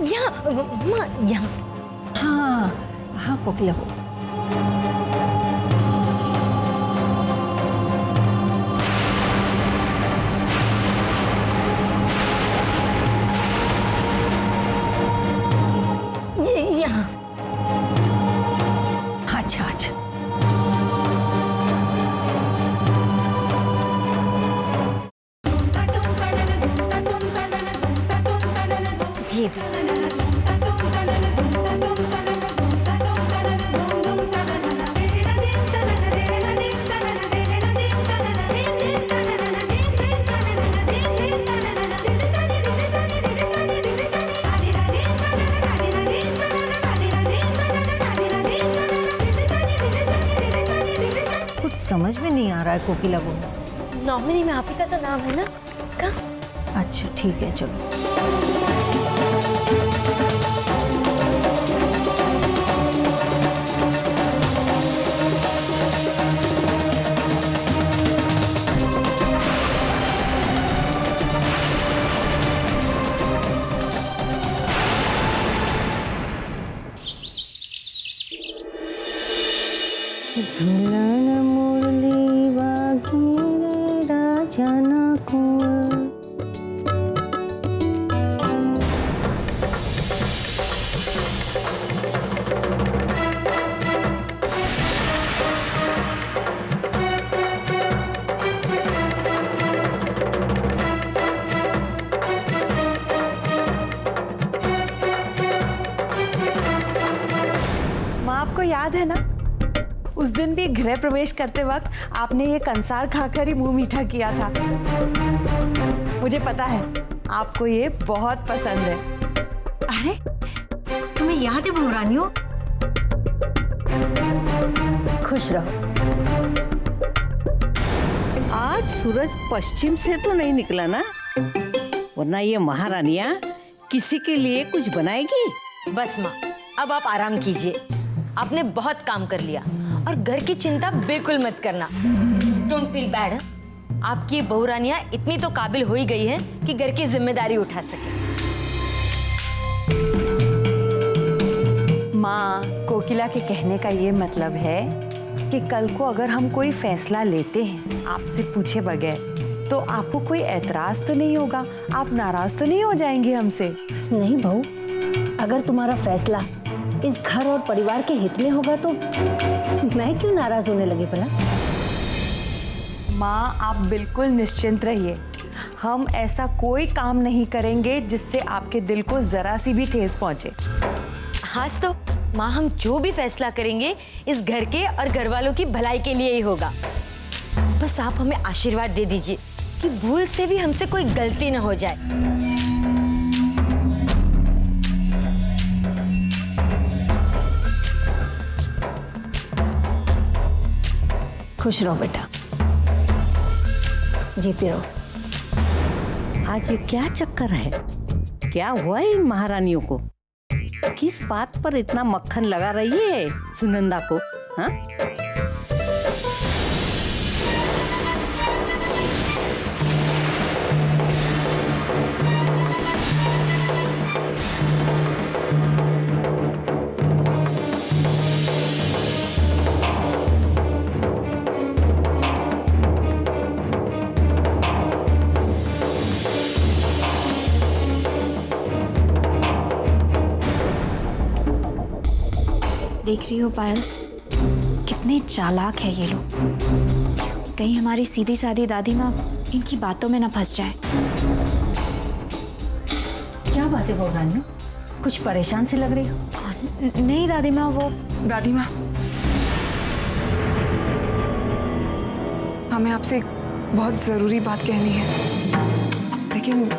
यहाँ माँ, यहाँ। हाँ हाँ कोकिला को यहाँ। अच्छा अच्छा। ये भी। कुछ समझ में नहीं आ रहा है कोकिला को। नॉमिनी में आप ही का तो नाम है ना का? अच्छा ठीक है चलो। झूलन मुरली वागी राजा ना कुंवर। माँ आपको याद है ना, उस दिन भी गृह प्रवेश करते वक्त आपने ये कंसार खाकर ही मुंह मीठा किया था। मुझे पता है आपको ये बहुत पसंद है। अरे तुम्हें याद है बहुरानियों? खुश रहो। आज सूरज पश्चिम से तो नहीं निकला ना, वरना ये महारानियां किसी के लिए कुछ बनाएगी। बस माँ, अब आप आराम कीजिए। आपने बहुत काम कर लिया और घर की चिंता बिल्कुल मत करना। Don't feel bad. आपकी बहुरानियां इतनी तो काबिल हो ही गई हैं कि घर की जिम्मेदारी उठा सके। माँ, कोकिला के कहने का ये मतलब है कि कल को अगर हम कोई फैसला लेते हैं आपसे पूछे बगैर, तो आपको कोई ऐतराज तो नहीं होगा? आप नाराज तो नहीं हो जाएंगे हमसे? नहीं बहू, अगर तुम्हारा फैसला इस घर और परिवार के हित में होगा तो मैं क्यों नाराज होने लगे भला? माँ आप बिल्कुल निश्चिंत रहिए, हम ऐसा कोई काम नहीं करेंगे जिससे आपके दिल को जरा सी भी ठेस पहुंचे। हाँ तो माँ, हम जो भी फैसला करेंगे इस घर के और घर वालों की भलाई के लिए ही होगा। बस आप हमें आशीर्वाद दे दीजिए कि भूल से भी हमसे कोई गलती न हो जाए। खुश रहो बेटा, जीते रहो। आज ये क्या चक्कर है? क्या हुआ है इन महारानियों को? किस बात पर इतना मक्खन लगा रही है सुनंदा को? हाँ? देख रही हो पायल, कितने चालाक है ये लोग। कहीं हमारी सीधी सादी दादी माँ इनकी बातों में न फंस जाए। क्या बात है बहुरानियों, कुछ परेशान से लग रही हो? नहीं दादी माँ, वो दादी माँ, हमें आपसे एक बहुत जरूरी बात कहनी है, लेकिन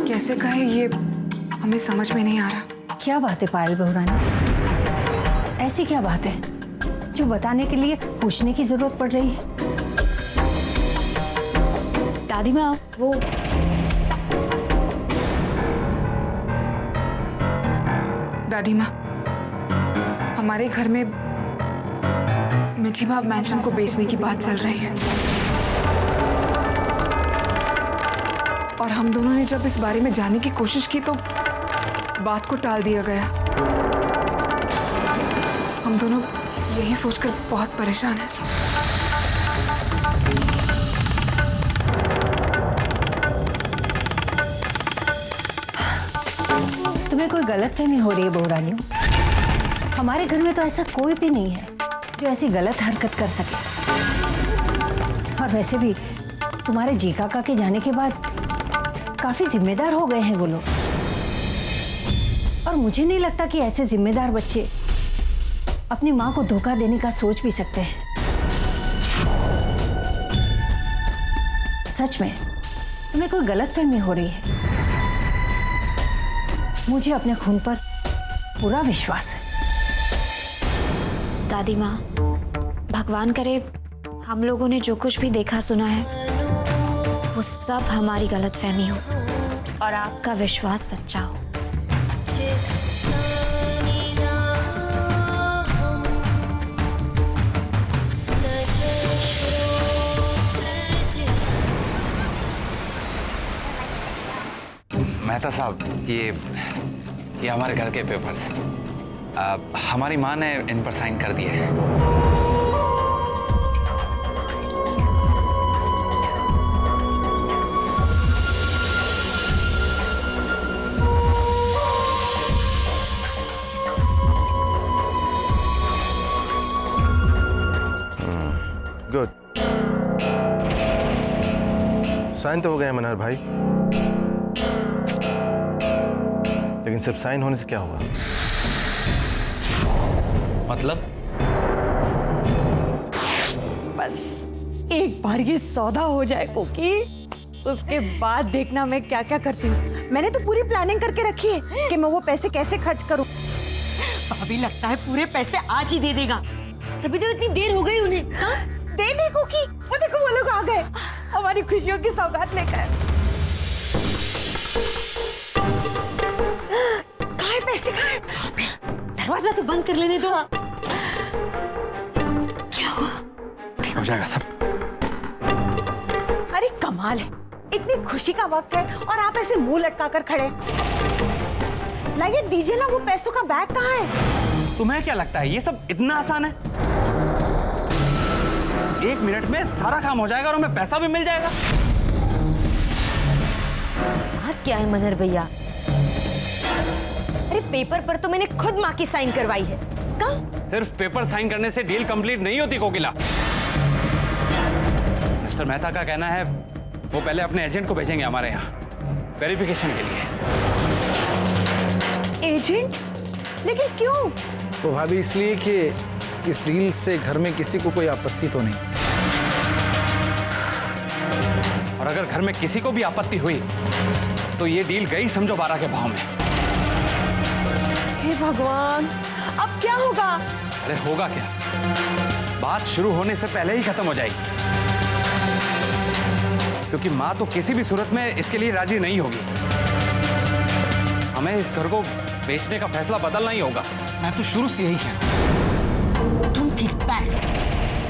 कैसे कहे ये हमें समझ में नहीं आ रहा। क्या बात है पायल बहुरानी, ऐसी क्या बात है जो बताने के लिए पूछने की जरूरत पड़ रही है? दादी माँ, वो दादी माँ, हमारे घर में मिठी बाब मैंशन को बेचने की बात चल रही है, और हम दोनों ने जब इस बारे में जानने की कोशिश की तो बात को टाल दिया गया। हम दोनों यही सोचकर बहुत परेशान हैं। तुम्हें कोई गलतफहमी हो रही है बहू रानियों। हमारे घर में तो ऐसा कोई भी नहीं है जो ऐसी गलत हरकत कर सके। और वैसे भी तुम्हारे जी काका के जाने के बाद काफी जिम्मेदार हो गए हैं वो लोग, और मुझे नहीं लगता कि ऐसे जिम्मेदार बच्चे अपनी माँ को धोखा देने का सोच भी सकते हैं। सच में तुम्हें कोई गलतफहमी हो रही है। मुझे अपने खून पर पूरा विश्वास है। दादी माँ, भगवान करे हम लोगों ने जो कुछ भी देखा सुना है वो सब हमारी गलतफहमी हो और आपका विश्वास सच्चा हो। मेहता साहब, ये हमारे घर के पेपर्स, हमारी माँ ने इन पर साइन कर दिए हैं। गुड, साइन तो हो गए हैं मनोहर भाई, लेकिन सिर्फ साइन होने से क्या होगा? मतलब? बस एक बार ये सौदा हो जाए कोकी, उसके बाद देखना मैं क्या क्या करती हूँ। मैंने तो पूरी प्लानिंग करके रखी है कि मैं वो पैसे कैसे खर्च करूँ। भाभी लगता है पूरे पैसे आज ही दे देगा, तभी तो इतनी देर हो गई उन्हें। हाँ? दे दे कोकी, वो देखो वो लोग आ गए हमारी खुशियों की सौगात लेकर। कहाँ है पैसे, कहाँ है? दरवाजा तो बंद कर लेने दो। क्या हुआ? ठीक हो जाएगा सब। अरे कमाल है, इतनी खुशी का वक्त है और आप ऐसे मुंह लटका कर खड़े। लाइए दीजिए ना, वो पैसों का बैग कहाँ है? तुम्हें क्या लगता है ये सब इतना आसान है? 1 मिनट में सारा काम हो जाएगा और हमें पैसा भी मिल जाएगा। बात क्या है मनहर भैया? अरे पेपर पर तो मैंने खुद माँ की साइन करवाई है। कहाँ? सिर्फ पेपर साइन करने से डील कंप्लीट नहीं होती कोकिला। मिस्टर मेहता का कहना है वो पहले अपने एजेंट को भेजेंगे हमारे यहाँ वेरिफिकेशन के लिए। एजेंट? लेकिन क्यों? तो भाभी इसलिए कि इस डील से घर में किसी को कोई आपत्ति तो नहीं। और अगर घर में किसी को भी आपत्ति हुई तो ये डील गई समझो 12 के भाव में। हे भगवान, अब क्या होगा? अरे होगा क्या, बात शुरू होने से पहले ही खत्म हो जाएगी, क्योंकि माँ तो किसी भी सूरत में इसके लिए राजी नहीं होगी। हमें इस घर को बेचने का फैसला बदलना ही होगा। मैं तो शुरू से यही कहना। तुम ठीक बैठ,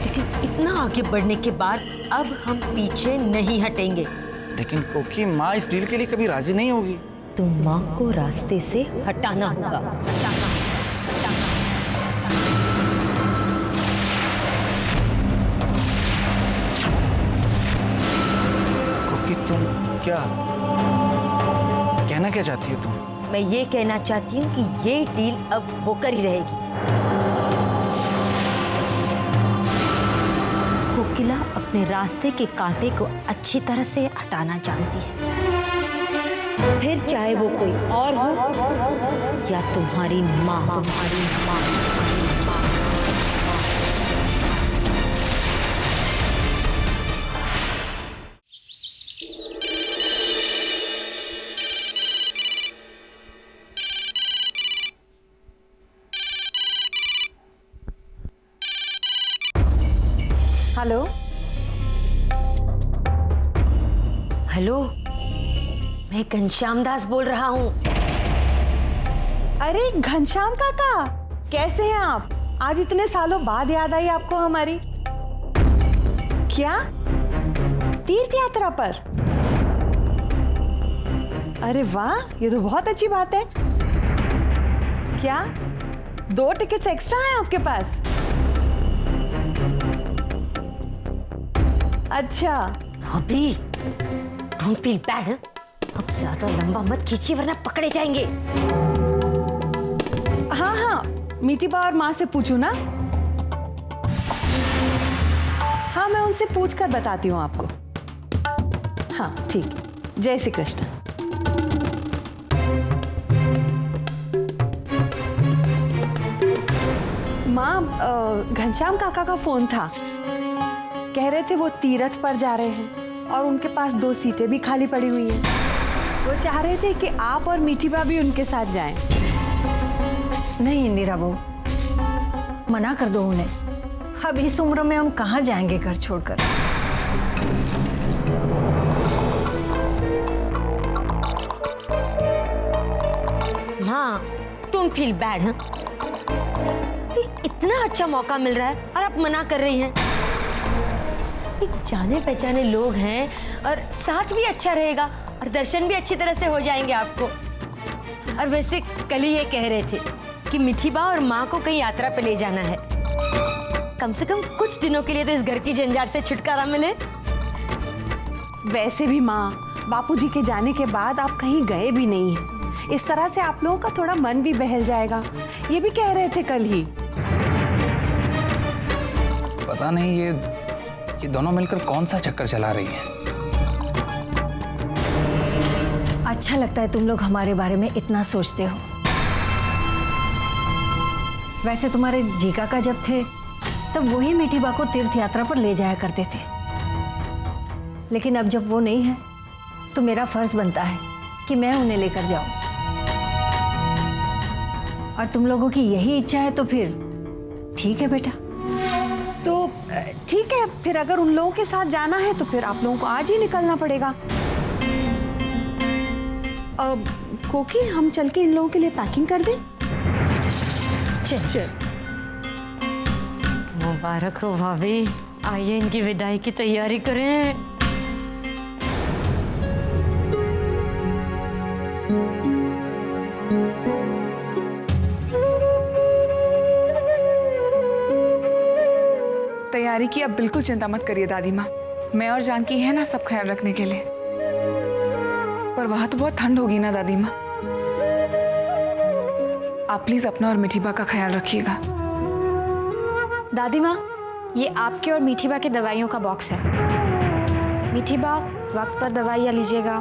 लेकिन इतना आगे बढ़ने के बाद अब हम पीछे नहीं हटेंगे। लेकिन कोकी माँ इस डील के लिए कभी राजी नहीं होगी। तो माँ को रास्ते से हटाना होगा। हटाना। कोकी तुम क्या कहना क्या चाहती हो तुम? मैं ये कहना चाहती हूँ कि ये डील अब होकर ही रहेगी। कोकिला अपने रास्ते के कांटे को अच्छी तरह से हटाना जानती है, फिर चाहे वो कोई और हो या तुम्हारी माँ। तुम्हारी माँ। हेलो हेलो, मैं घनश्याम दास बोल रहा हूँ। अरे घनश्याम काका, कैसे हैं आप? आज इतने सालों बाद याद आई आपको हमारी। क्या तीर्थ यात्रा पर? अरे वाह, ये तो बहुत अच्छी बात है। क्या 2 टिकट्स एक्स्ट्रा हैं आपके पास? अच्छा, अभी डोंट फील बैड। अब ज्यादा लंबा मत खींचिए वरना पकड़े जाएंगे। हाँ हाँ, मीठी बा और माँ से पूछू ना। हाँ, मैं उनसे पूछ कर बताती हूँ आपको। हाँ ठीक, जय श्री कृष्ण। माँ, घनश्याम काका का फोन था। कह रहे थे वो तीरथ पर जा रहे हैं और उनके पास 2 सीटें भी खाली पड़ी हुई हैं। वो चाह रहे थे कि आप और मीठी बा भी उनके साथ जाएं। नहीं इंदिरा बहू, मना कर दो उन्हें। अब इस उम्र में हम कहाँ जाएंगे घर छोड़कर। हाँ, डोंट फील बैड। इतना अच्छा मौका मिल रहा है और आप मना कर रही हैं। जाने पहचाने लोग हैं और साथ भी अच्छा रहेगा और दर्शन भी अच्छी तरह से हो जाएंगे आपको। और वैसे कल ही ये कह रहे थे कि मीठी बा और माँ को कहीं यात्रा पे ले जाना है। कम से कम कुछ दिनों के लिए तो इस घर की झंझाट से छुटकारा मिले। वैसे भी माँ, बापूजी के जाने के बाद आप कहीं गए भी नहीं हैं। इस तरह से आप लोगों का थोड़ा मन भी बहल जाएगा। ये भी कह रहे थे कल ही। पता नहीं ये दोनों मिलकर कौन सा चक्कर चला रही हैं। अच्छा लगता है तुम लोग हमारे बारे में इतना सोचते हो। वैसे तुम्हारे जीका का जब थे तब वही मीठी बा को तीर्थ यात्रा पर ले जाया करते थे, लेकिन अब जब वो नहीं है तो मेरा फर्ज बनता है कि मैं उन्हें लेकर जाऊं। और तुम लोगों की यही इच्छा है तो फिर ठीक है बेटा। तो ठीक है, फिर अगर उन लोगों के साथ जाना है तो फिर आप लोगों को आज ही निकलना पड़ेगा। कोकी, हम चल के इन लोगों के लिए पैकिंग कर दें? चल। मुबारक हो भाभी, आइए इनकी विदाई की तैयारी करें। तैयारी की अब बिल्कुल चिंता मत करिए दादी माँ। मैं और जानकी है ना सब ख्याल रखने के लिए। पर वहां तो बहुत ठंड होगी ना दादी माँ। आप प्लीज अपना और मीठी बा का ख्याल रखिएगा। दादी माँ, ये आपके और मीठी बा के दवाइयों का बॉक्स है। मीठी बा, वक्त पर दवाइयाँ लीजिएगा।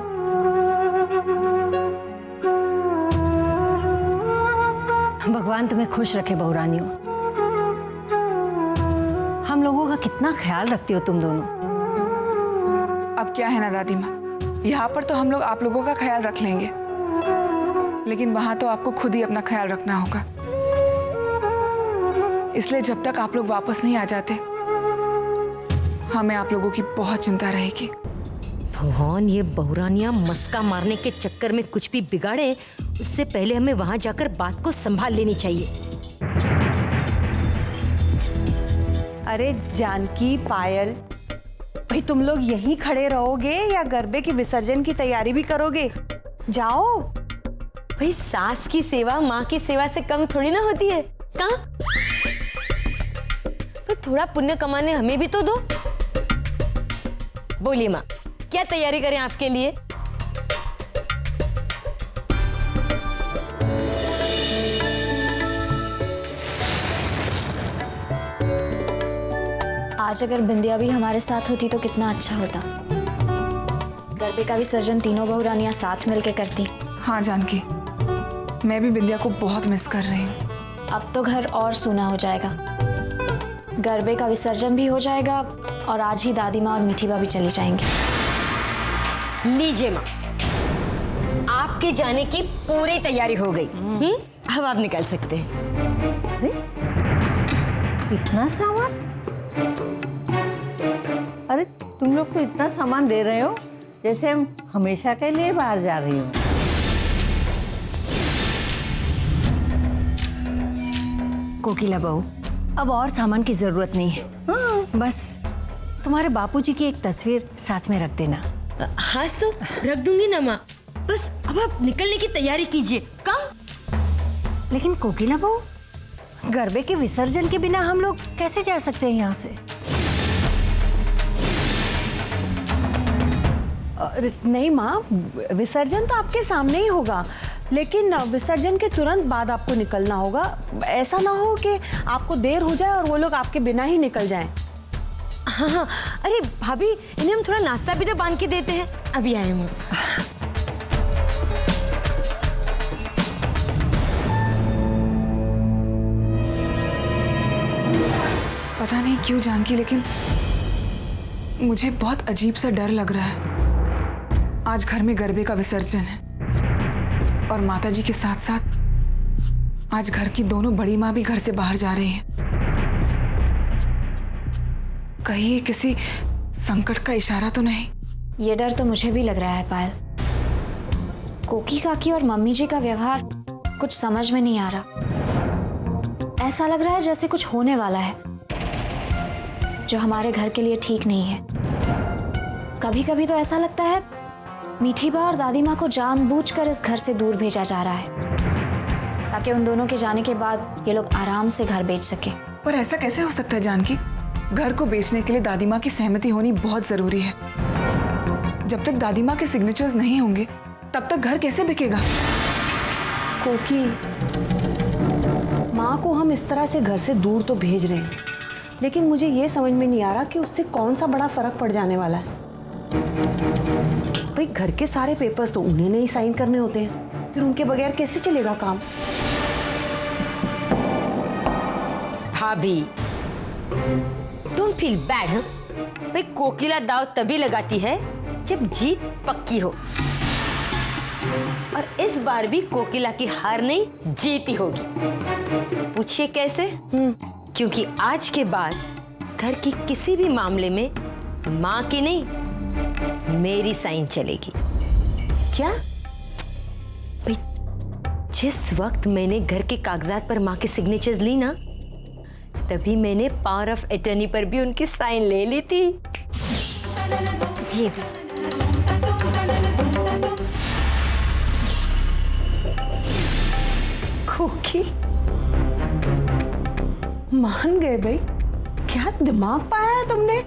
भगवान तुम्हें खुश रखे बहुरानियों। हम लोगों का कितना ख्याल रखती हो तुम दोनों। अब क्या है ना दादी माँ, यहाँ पर तो हम लोग आप लोगों का ख्याल रख लेंगे, लेकिन वहां तो आपको खुद ही अपना ख्याल रखना होगा। इसलिए जब तक आप लोग वापस नहीं आ जाते, हमें आप लोगों की बहुत चिंता रहेगी। भगवान, ये बहुरानियां मस्का मारने के चक्कर में कुछ भी बिगाड़े उससे पहले हमें वहां जाकर बात को संभाल लेनी चाहिए। अरे जानकी, पायल, भाई तुम लोग यहीं खड़े रहोगे या गरबे के विसर्जन की तैयारी भी करोगे? जाओ। भाई सास की सेवा माँ की सेवा से कम थोड़ी ना होती है। कहाँ? थोड़ा पुण्य कमाने हमें भी तो दो। बोलिए माँ, क्या तैयारी करें आपके लिए? आज अगर बिंदिया भी हमारे साथ होती तो कितना अच्छा होता। गरबे का विसर्जन तीनों बहुरानियां साथ मिलकर करती। हाँ जानकी, मैं भी बिंदिया को बहुत मिस कर रही हूँ। अब तो घर और सूना हो जाएगा। गरबे का विसर्जन भी हो जाएगा और आज ही दादी माँ और मीठी बा भी चली जाएंगी। लीजिए माँ, आपके जाने की पूरी तैयारी हो गई। अब आप निकल सकते हैं। इतना सामान? अरे तुम लोग तो इतना सामान दे रहे हो जैसे हम हमेशा के लिए बाहर जा रही हो। कोकिला बहू, अब और सामान की जरूरत नहीं है। बस तुम्हारे बापूजी की एक तस्वीर साथ में रख देना। हाँ तो रख दूंगी ना माँ। बस अब आप निकलने की तैयारी कीजिए। कहाँ? लेकिन कोकिला बहू, गरबे के विसर्जन के बिना हम लोग कैसे जा सकते हैं यहाँ से? नहीं माँ, विसर्जन तो आपके सामने ही होगा, लेकिन विसर्जन के तुरंत बाद आपको निकलना होगा। ऐसा ना हो कि आपको देर हो जाए और वो लोग आपके बिना ही निकल जाएं। हाँ हाँ, अरे भाभी, इन्हें हम थोड़ा नाश्ता भी तो बांध के देते हैं। अभी आए हम। पता नहीं क्यों जानकी, लेकिन मुझे बहुत अजीब सा डर लग रहा है। आज घर में गरबे का विसर्जन है और माताजी के साथ साथ आज घर की दोनों बड़ी माँ भी घर से बाहर जा रही हैं। कहीं ये किसी संकट का इशारा तो नहीं? ये डर तो मुझे भी लग रहा है पायल। कोकी काकी और मम्मी जी का व्यवहार कुछ समझ में नहीं आ रहा। ऐसा लग रहा है जैसे कुछ होने वाला है जो हमारे घर के लिए ठीक नहीं है। कभी कभी तो ऐसा लगता है मीठी बा और दादी माँ को जानबूझकर इस घर से दूर भेजा जा रहा है ताकि उन दोनों के जाने के बाद ये लोग आराम से घर बेच सके। पर ऐसा कैसे हो सकता है जानकी? घर को बेचने के लिए दादी माँ की सहमति होनी बहुत जरूरी है। जब तक दादी माँ के सिग्नेचर्स नहीं होंगे तब तक घर कैसे बिकेगा? कोकी, माँ को हम इस तरह से घर से दूर तो भेज रहे हैं, लेकिन मुझे ये समझ में नहीं आ रहा कि उससे कौन सा बड़ा फर्क पड़ जाने वाला है। भाई, घर के सारे पेपर्स तो उन्हें नहीं साइन करने होते हैं, फिर उनके बगैर कैसे चलेगा काम? भाभी, डोंट फील बैड। भाई, कोकिला दाव तभी लगाती है जब जीत पक्की हो, और इस बार भी कोकिला की हार नहीं, जीत ही होगी। पूछिए कैसे? क्योंकि आज के बाद घर की किसी भी मामले में माँ की नहीं, मेरी साइन चलेगी। क्या? भाई, जिस वक्त मैंने घर के कागजात पर माँ के सिग्नेचर्स ली ना, तभी मैंने पावर ऑफ अटर्नी पर भी उनकी साइन ले ली थी। ये भी। कोकी, मान गए भाई? क्या दिमाग पाया है तुमने?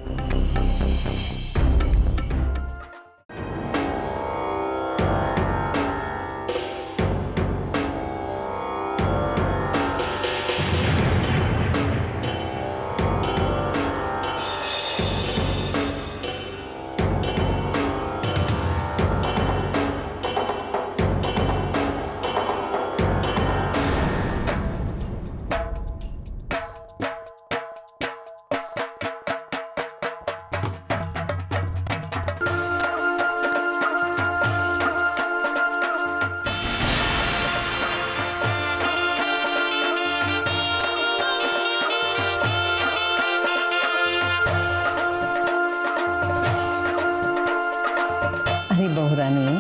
अरे बहुरानी,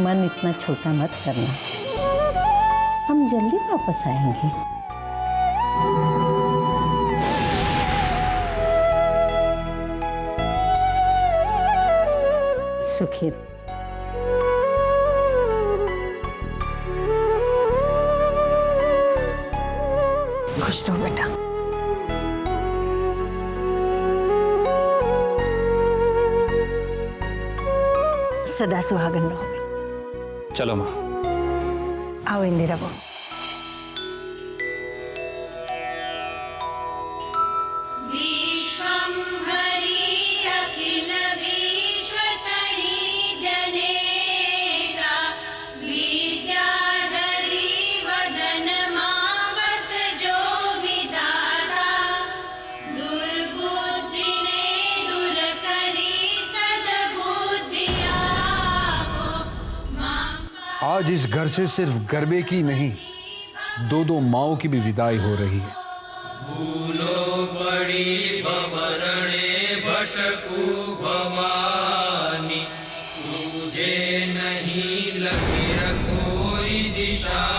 मन इतना छोटा मत करना, हम जल्दी वापस आएंगे। सुखी खुश रहो बेटा। सदा सुहागन रहो। चलो माँ। आओ इंदिरा बहू। आज इस घर से सिर्फ गरबे की नहीं, दो दो माओं की भी विदाई हो रही है। भूलो बड़ी बबरणे भटकू भवानी, सूझे नहीं लकीर कोई दिशा।